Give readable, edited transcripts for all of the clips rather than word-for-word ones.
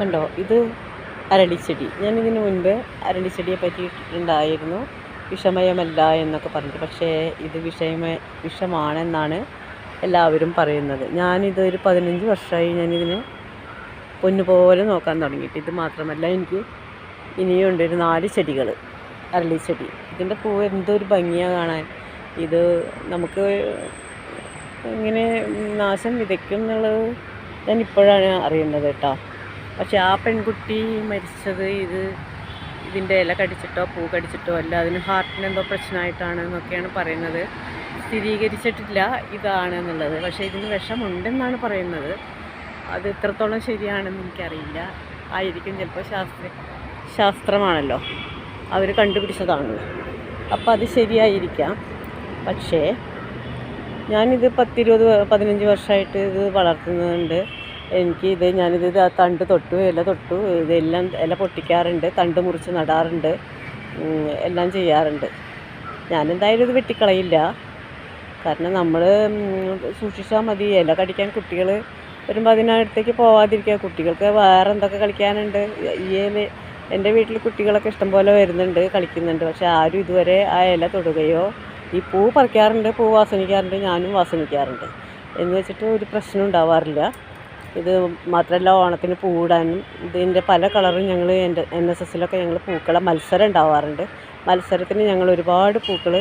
കണ്ടോ, ഇത് അരളിച്ചെടി. ഞാനിതിന് മുൻപ് അരളിച്ചെടിയെ പറ്റിയിട്ടുണ്ടായിരുന്നു, വിഷമയമല്ല എന്നൊക്കെ പറഞ്ഞിട്ട്. പക്ഷേ ഇത് വിഷമാണെന്നാണ് എല്ലാവരും പറയുന്നത്. ഞാനിതൊരു 15 വർഷമായി ഞാനിതിന് പൊന്നുപോലെ നോക്കാൻ തുടങ്ങിയിട്ട്. ഇത് മാത്രമല്ല, എനിക്ക് ഇനിയുണ്ട് ഒരു 4 ചെടികൾ അരളിച്ചെടി. ഇതിൻ്റെ പൂവ് എന്തൊരു ഭംഗിയാണ് കാണാൻ. ഇത് നമുക്ക് ഇങ്ങനെ നാശം വിതയ്ക്കും എന്നുള്ളത് ഞാൻ ഇപ്പോഴാണ് അറിയുന്നത് കേട്ടോ. പക്ഷേ ആ പെൺകുട്ടി മരിച്ചത് ഇതിൻ്റെ ഇല കടിച്ചിട്ടോ പൂ കടിച്ചിട്ടോ അല്ല, അതിന് ഹാർട്ടിന് എന്തോ പ്രശ്നമായിട്ടാണ് എന്നൊക്കെയാണ് പറയുന്നത്. സ്ഥിരീകരിച്ചിട്ടില്ല ഇതാണെന്നുള്ളത്. പക്ഷേ ഇതിന് വിഷമുണ്ടെന്നാണ് പറയുന്നത്. അത് എത്രത്തോളം ശരിയാണെന്ന് എനിക്കറിയില്ല. ആയിരിക്കും, ചിലപ്പോൾ ശാസ്ത്രമാണല്ലോ, അവർ കണ്ടുപിടിച്ചതാണ്. അപ്പോൾ അത് ശരിയായിരിക്കാം. പക്ഷേ ഞാനിത് 10-15 വർഷമായിട്ട് ഇത് വളർത്തുന്നുണ്ട്. ഞാനിത് തണ്ട് തൊട്ടു, ഇല തൊട്ടു, ഇതെല്ലാം ഇല പൊട്ടിക്കാറുണ്ട്, തണ്ട് മുറിച്ച് നടാറുണ്ട്, എല്ലാം ചെയ്യാറുണ്ട്. ഞാനെന്തായാലും ഇത് വെട്ടിക്കളയില്ല. കാരണം നമ്മൾ സൂക്ഷിച്ചാൽ മതി. ഇല കടിക്കാൻ കുട്ടികൾ വരുമ്പോൾ അതിനടുത്തേക്ക് പോവാതിരിക്കുക. കുട്ടികൾക്ക് വേറെ എന്തൊക്കെ കളിക്കാനുണ്ട്. എൻ്റെ വീട്ടിൽ കുട്ടികളൊക്കെ ഇഷ്ടംപോലെ വരുന്നുണ്ട്, കളിക്കുന്നുണ്ട്. പക്ഷേ ആരും ഇതുവരെ ആ ഇല തൊടുകയോ, ഈ പൂ പറിക്കാറുണ്ട്, പൂ വാസനിക്കാറുണ്ട്, ഞാനും വാസനിക്കാറുണ്ട്. എന്ന് വെച്ചിട്ട് ഒരു പ്രശ്നം ഉണ്ടാവാറില്ല. ഇത് മാത്രമല്ല, ഓണത്തിന് പൂവിടാനും ഇതിൻ്റെ പല കളറും ഞങ്ങൾ NSSലൊക്കെ ഞങ്ങൾ പൂക്കളെ മത്സരം ഉണ്ടാവാറുണ്ട്. മത്സരത്തിന് ഞങ്ങൾ ഒരുപാട് പൂക്കൾ,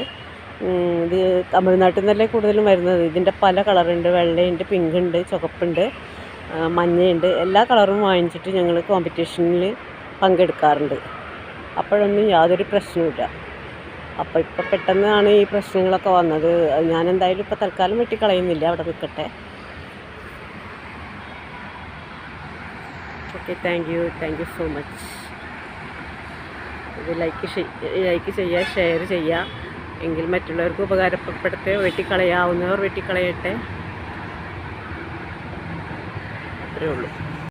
ഇത് തമിഴ്നാട്ടിൽ നിന്നല്ലേ കൂടുതലും വരുന്നത്. ഇതിൻ്റെ പല കളറുണ്ട്, വെള്ളയുണ്ട്, പിങ്കുണ്ട്, ചുവപ്പുണ്ട്, മഞ്ഞയുണ്ട്. എല്ലാ കളറും വാങ്ങിച്ചിട്ട് ഞങ്ങൾ കോമ്പറ്റീഷനിൽ പങ്കെടുക്കാറുണ്ട്. അപ്പോഴൊന്നും യാതൊരു പ്രശ്നവുമില്ല. അപ്പോൾ ഇപ്പോൾ പെട്ടെന്നാണ് ഈ പ്രശ്നങ്ങളൊക്കെ വന്നത്. ഞാനെന്തായാലും ഇപ്പോൾ തൽക്കാലം വെട്ടിക്കളയുന്നില്ല, അവിടെ നിൽക്കട്ടെ. Okay, thank you so much. ഇത് ലൈക്ക് ചെയ്യുക, ഷെയർ ചെയ്യുക. എങ്കിൽ മറ്റുള്ളവർക്ക് ഉപകാരപ്പെടട്ടെ. വെട്ടിക്കളയാവുന്നവർ വെട്ടിക്കളയട്ടെ. അത്രയേ ഉള്ളൂ.